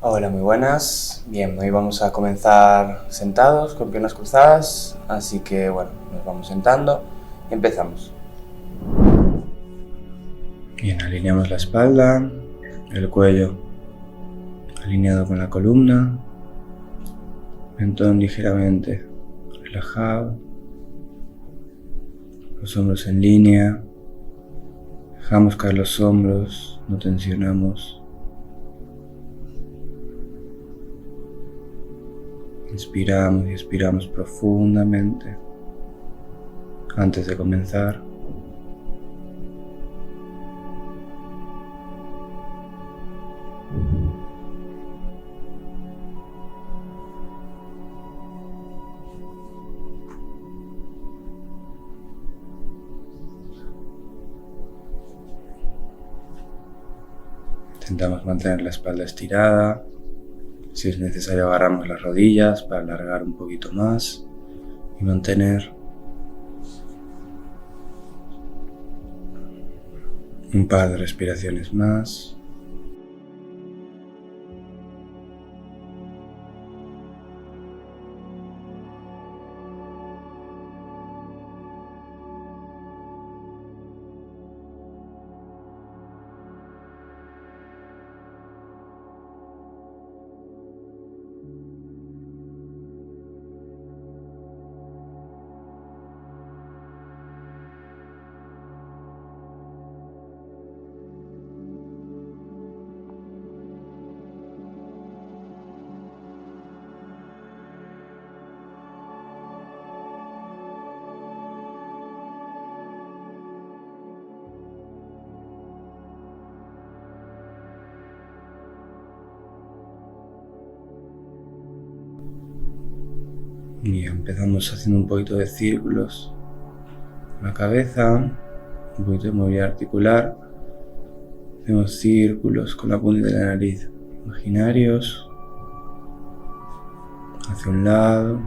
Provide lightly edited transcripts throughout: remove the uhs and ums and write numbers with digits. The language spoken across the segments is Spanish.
Hola, muy buenas. Bien, hoy vamos a comenzar sentados con piernas cruzadas, así que bueno, nos vamos sentando y empezamos. Bien, alineamos la espalda, el cuello alineado con la columna, mentón ligeramente relajado, los hombros en línea, dejamos caer los hombros, no tensionamos. Inspiramos y expiramos profundamente antes de comenzar. Intentamos mantener la espalda estirada. Si es necesario, agarramos las rodillas para alargar un poquito más y mantener un par de respiraciones más. Y empezamos haciendo un poquito de círculos con la cabeza, un poquito de movilidad articular. Hacemos círculos con la punta de la nariz imaginarios hacia un lado.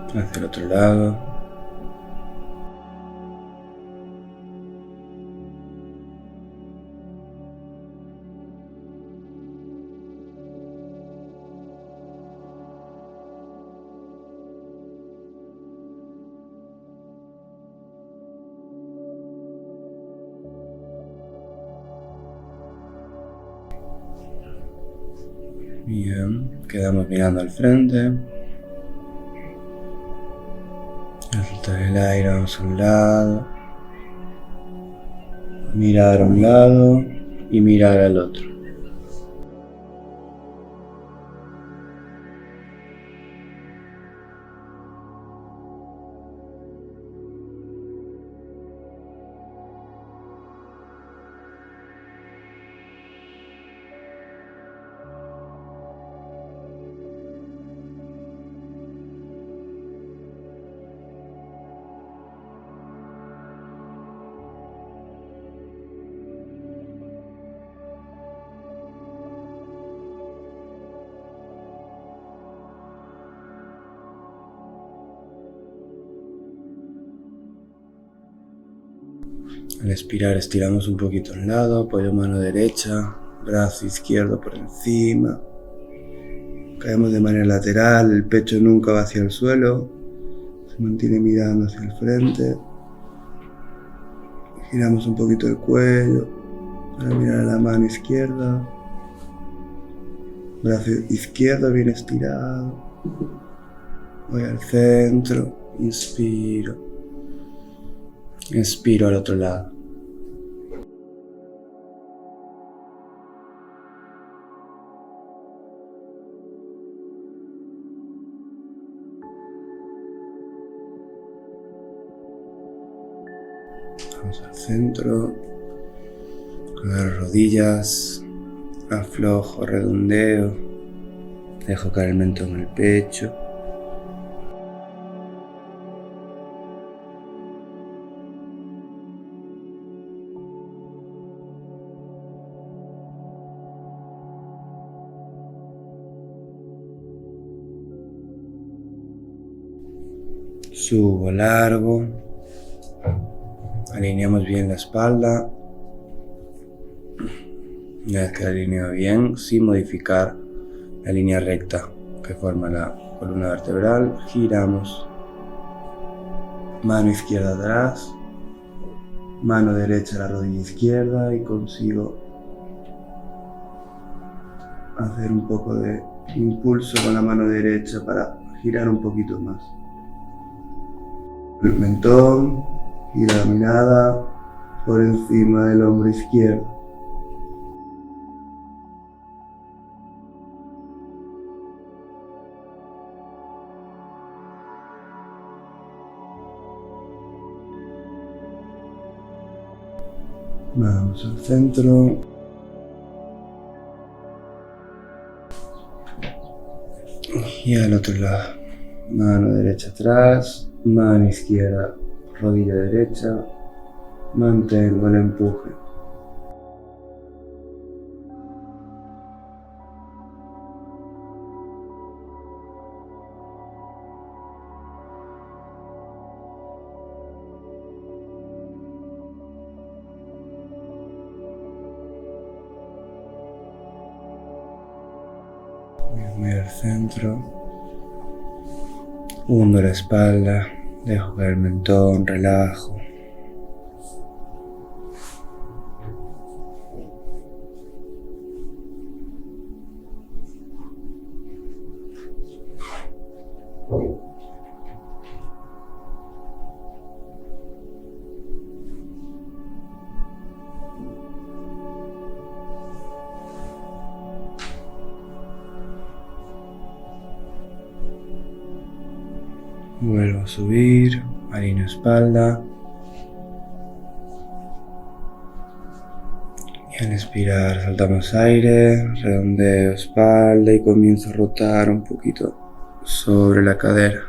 Hacia el otro lado. Bien, quedamos mirando al frente. Al soltar el aire vamos a un lado, mirar a un lado y mirar al otro. Al expirar estiramos un poquito a un lado, apoyo mano derecha, brazo izquierdo por encima. Caemos de manera lateral, el pecho nunca va hacia el suelo, se mantiene mirando hacia el frente. Giramos un poquito el cuello para mirar a la mano izquierda. Brazo izquierdo bien estirado. Voy al centro, inspiro. Expiro al otro lado. Vamos al centro. Agarro rodillas. Aflojo, redondeo. Dejo caer el mentón en el pecho. Subo largo, alineamos bien la espalda. Una vez que la alineo bien, sin modificar la línea recta que forma la columna vertebral, giramos. Mano izquierda atrás, mano derecha a la rodilla izquierda y consigo hacer un poco de impulso con la mano derecha para girar un poquito más. El mentón, gira la mirada por encima del hombro izquierdo. Vamos al centro. Y al otro lado. Mano derecha atrás, mano izquierda, rodilla derecha. Mantengo el empuje. Voy al centro. Hundo la espalda, dejo caer el mentón, relajo. Vuelvo a subir, alineo espalda. Y al expirar soltamos aire, redondeo espalda y comienzo a rotar un poquito sobre la cadera.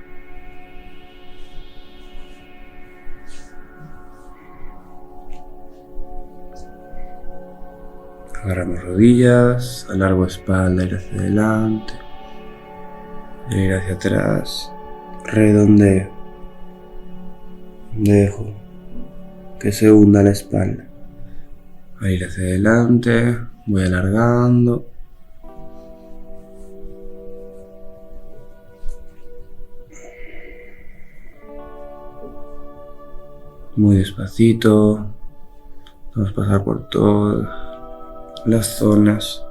Agarramos rodillas, alargo espalda, ir hacia adelante, ir hacia atrás. Redondeo, dejo que se hunda la espalda. A ir hacia adelante, voy alargando. Muy despacito, vamos a pasar por todas las zonas.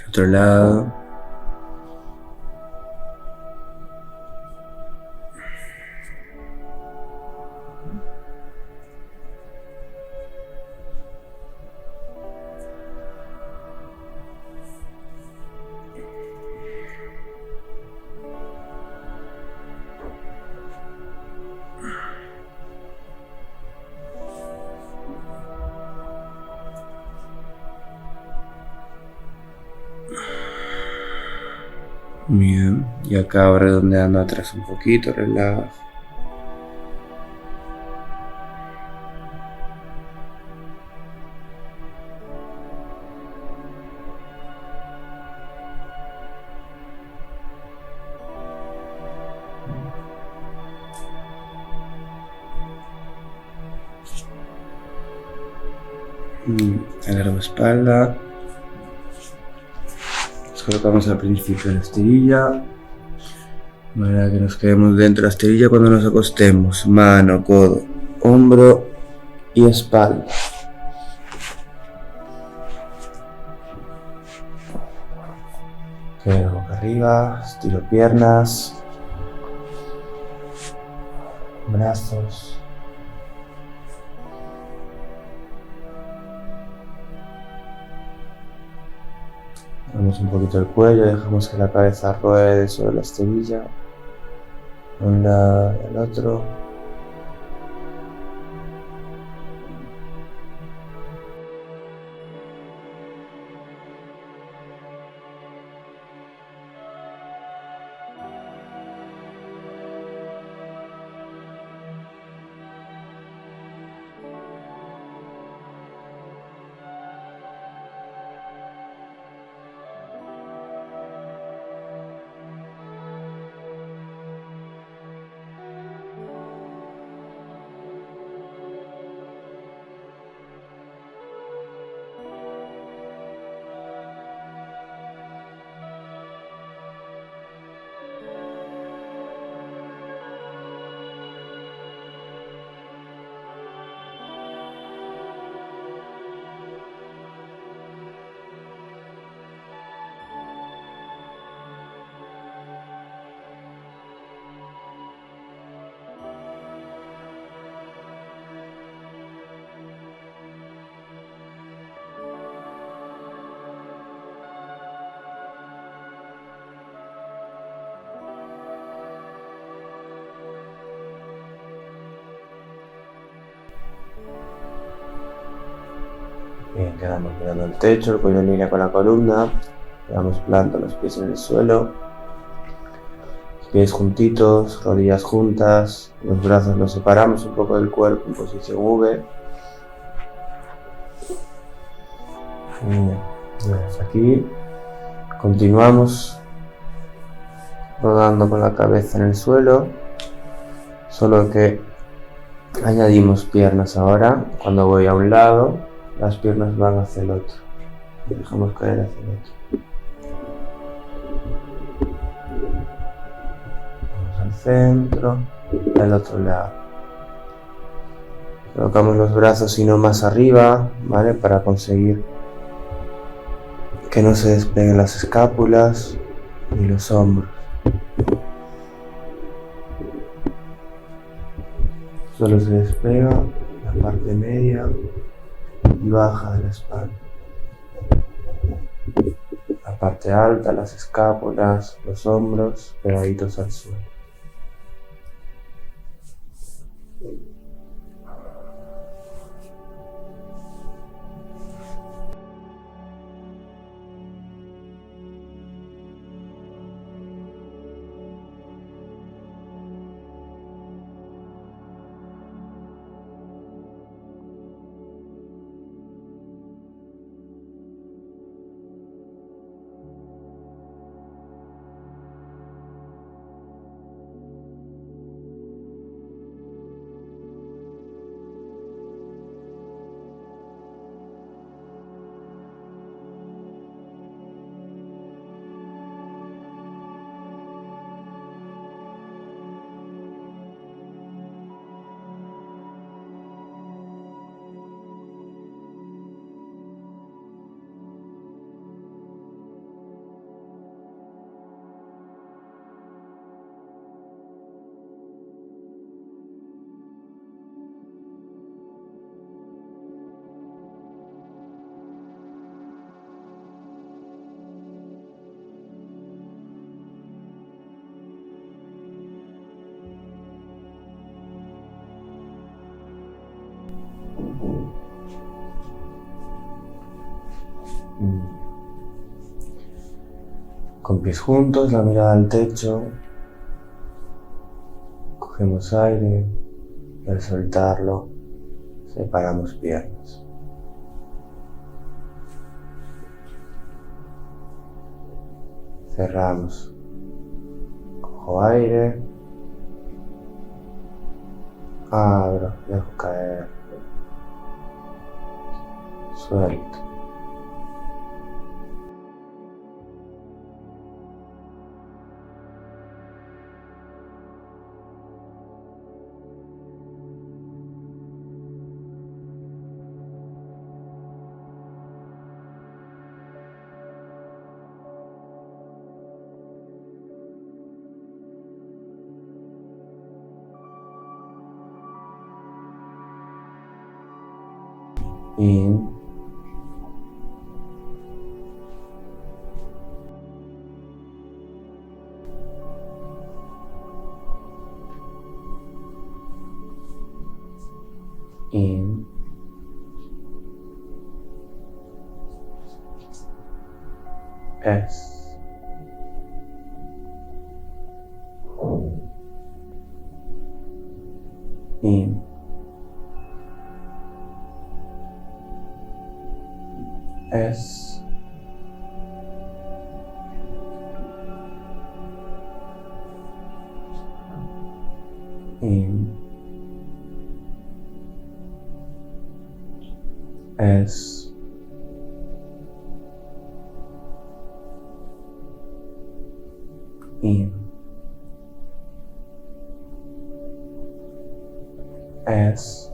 Otro lado. Bien, y acá redondeando atrás un poquito, relajo. Alargo espalda. Nos colocamos al principio de la esterilla, de manera que nos quedemos dentro de la esterilla cuando nos acostemos. Mano, codo, hombro y espalda. Quedo boca arriba, estiro piernas, brazos. Damos un poquito el cuello, dejamos que la cabeza ruede sobre la esterilla, de un lado y al otro. Bien, quedamos mirando el techo, el cuello en línea con la columna. Quedamos plantando los pies en el suelo. Pies juntitos, rodillas juntas. Los brazos los separamos un poco del cuerpo en posición V. Bien, hasta aquí. Continuamos rodando con la cabeza en el suelo. Solo que añadimos piernas ahora. Cuando voy a un lado, las piernas van hacia el otro. Dejamos caer hacia el otro. Vamos al centro, al otro lado. Colocamos los brazos y no más arriba, ¿vale? Para conseguir que no se despeguen las escápulas ni los hombros. Solo se despega la parte media y baja de la espalda. La parte alta, las escápulas, los hombros pegaditos al suelo. Con pies juntos, la mirada al techo. Cogemos aire y al soltarlo separamos piernas. Cerramos. Cojo aire. Abro, dejo caer. Suelto. In. In. S. In. S. In. S. In. S.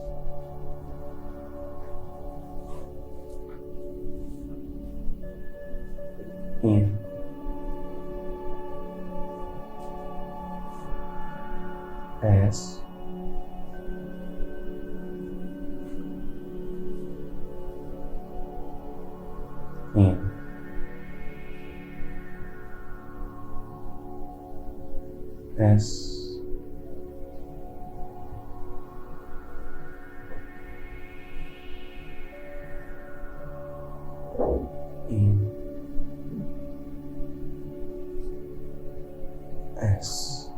In. S. In. S. In. S.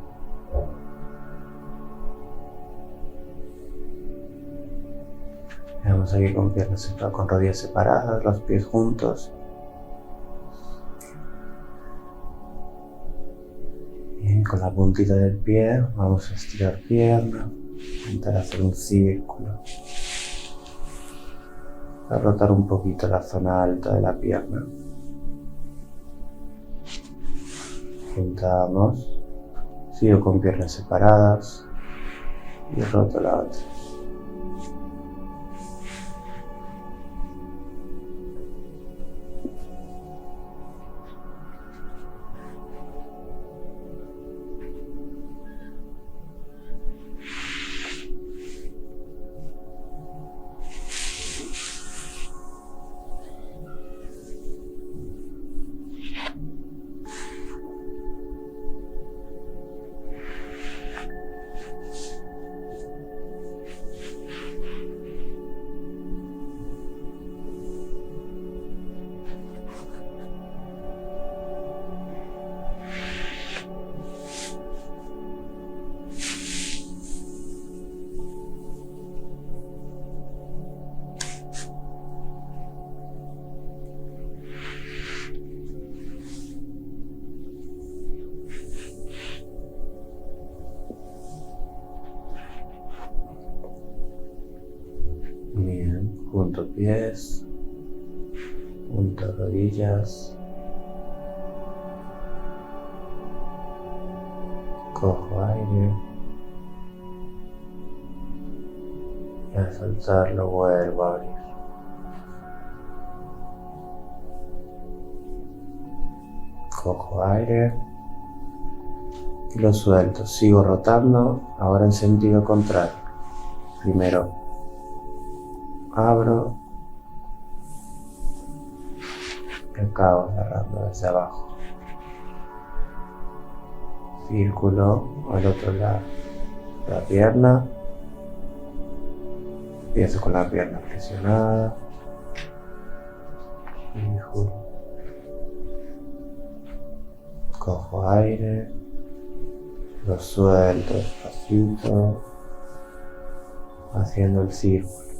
Vamos aquí con con rodillas separadas, los pies juntos. Bien, con la puntita del pie vamos a estirar pierna, intentar hacer un círculo, a rotar un poquito la zona alta de la pierna. Juntamos, sigo con piernas separadas y roto la otra. Bien, junto pies, junto rodillas, cojo aire y al soltarlo vuelvo a abrir. Cojo aire y lo suelto, sigo rotando, ahora en sentido contrario. Primero abro y acabo cerrando desde abajo. Círculo al otro lado de la pierna. Empiezo con la pierna presionada. Fijo. Cojo aire. Lo suelto despacito. Haciendo el círculo.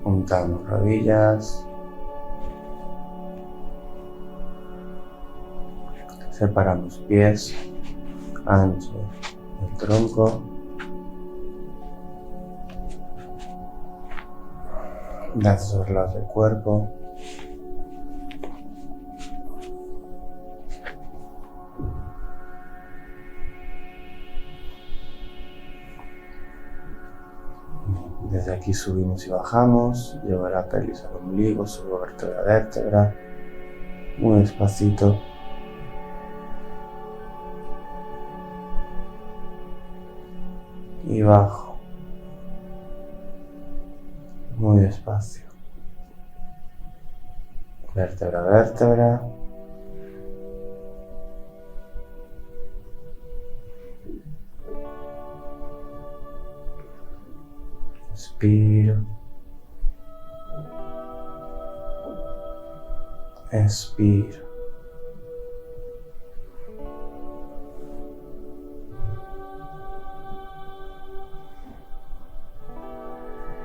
Juntamos rodillas, Separamos pies, ancho del tronco, brazos sobre los del cuerpo. Desde aquí subimos y bajamos, llevo la pelvis al ombligo, subo vértebra a vértebra, muy despacito. Y bajo, muy despacio, vértebra a vértebra. Inspiro, expiro.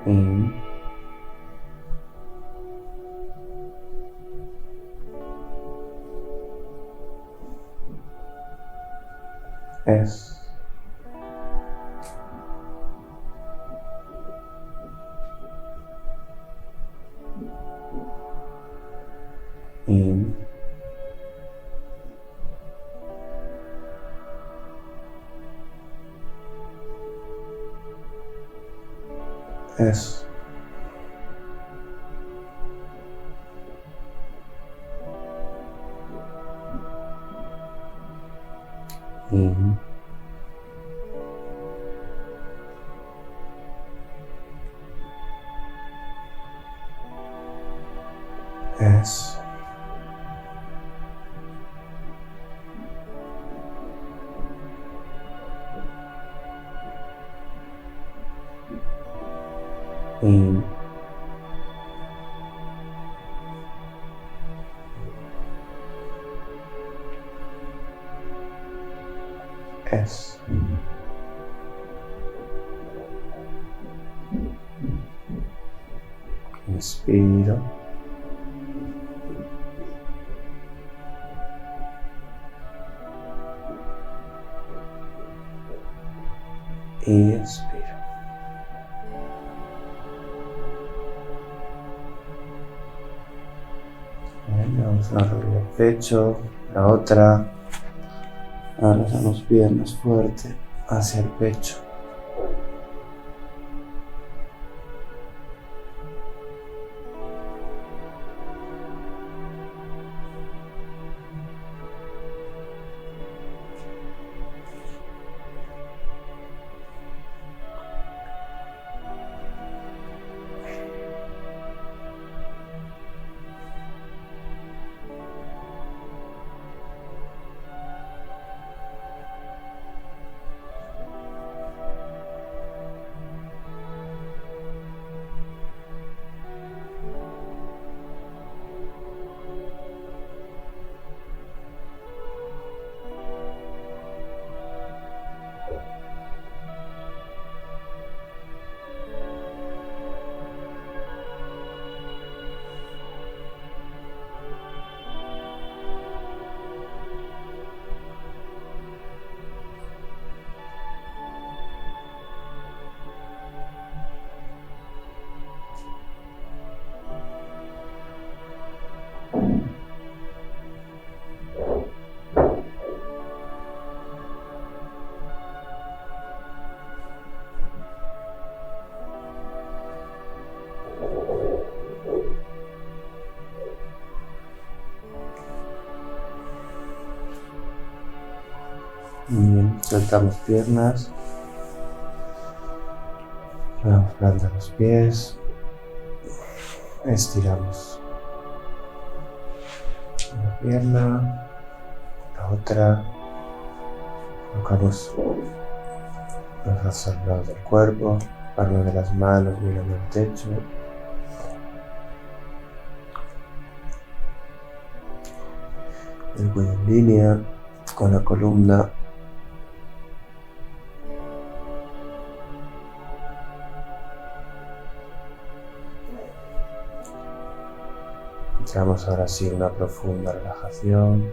In, es, in, es, in, es, in, es. Inspiro. Y expiro. Bien, vamos a abrir el pecho, la otra. Ahora las piernas fuerte hacia el pecho. Bien, soltamos piernas. Vamos planta los pies. Estiramos una pierna, la otra. Colocamos los brazos al lado del cuerpo, palmas de las manos mirando al techo. El cuello en línea con la columna. Entramos ahora sí en una profunda relajación.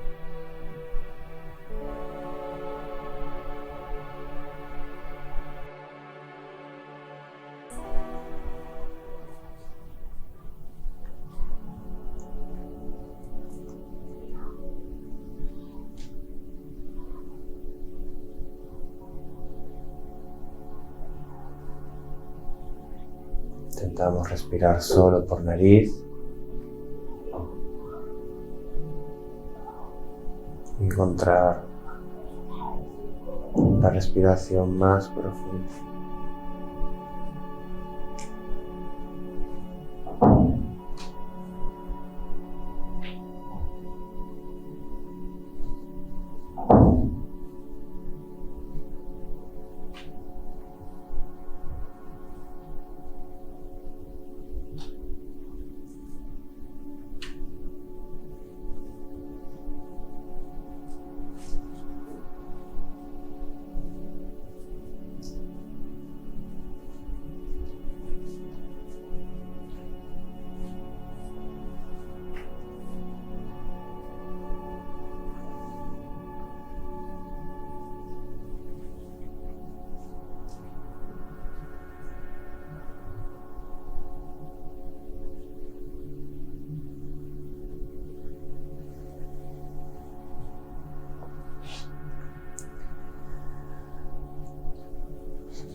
intentamos respirar solo por nariz. Encontrar la respiración más profunda.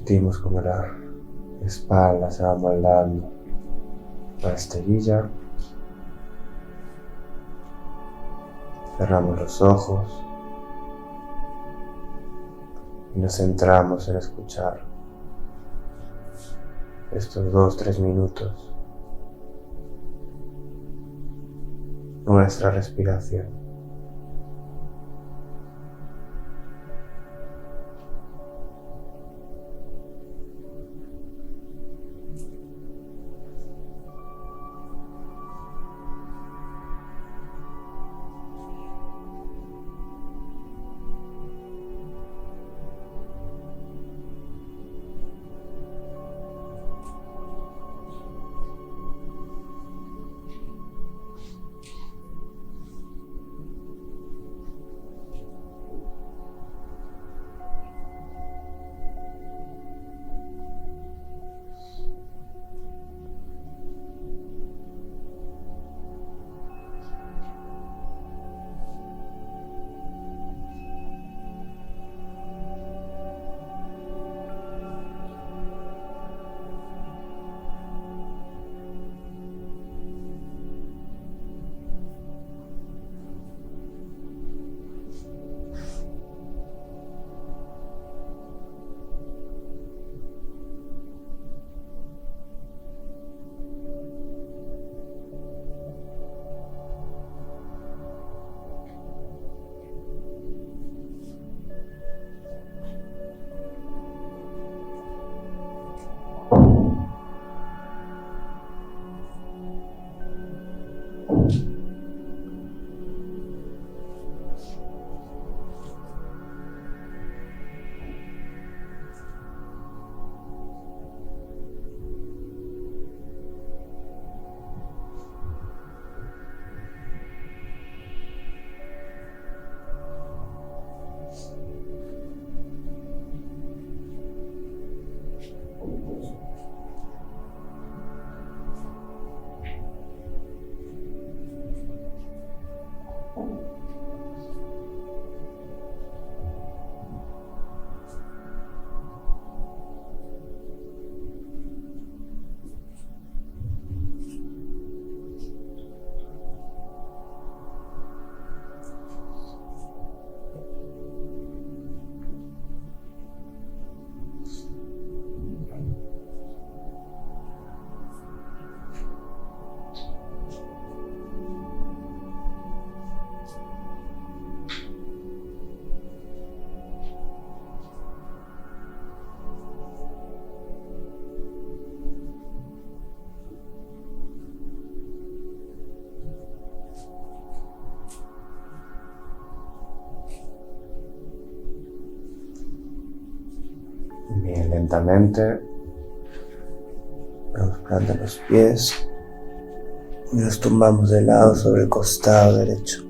Sentimos como la espalda se va moldando la esterilla. Cerramos los ojos y nos centramos en escuchar estos 2-3 minutos nuestra respiración. Bien, lentamente vamos plantando los pies y nos tumbamos de lado sobre el costado derecho.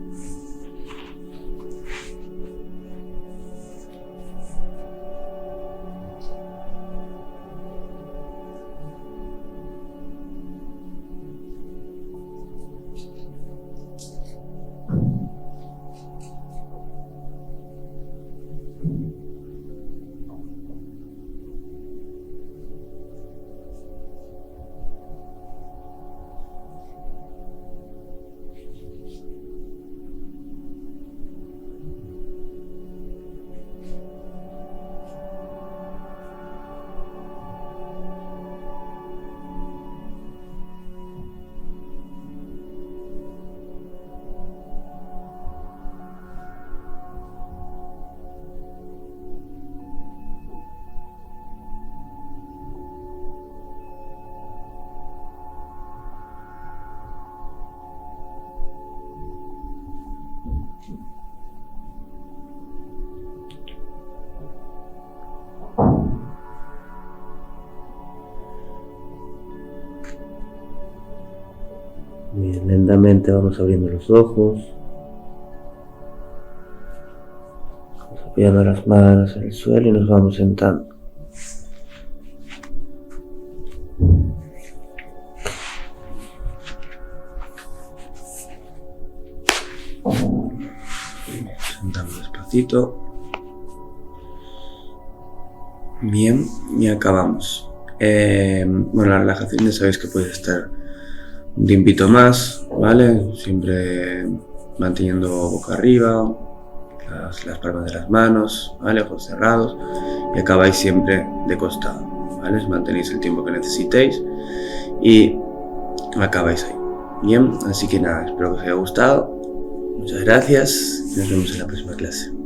Lentamente vamos abriendo los ojos, vamos apoyando las manos en el suelo y nos vamos sentando. Sentamos despacito. Bien, y acabamos. Bueno, la relajación ya sabéis que puede estar un tiempito más, ¿vale? Siempre manteniendo boca arriba, las palmas de las manos, ¿vale? Ojos cerrados, y acabáis siempre de costado, ¿vale? Mantenéis el tiempo que necesitéis y acabáis ahí. Bien, así que nada, espero que os haya gustado. Muchas gracias y nos vemos en la próxima clase.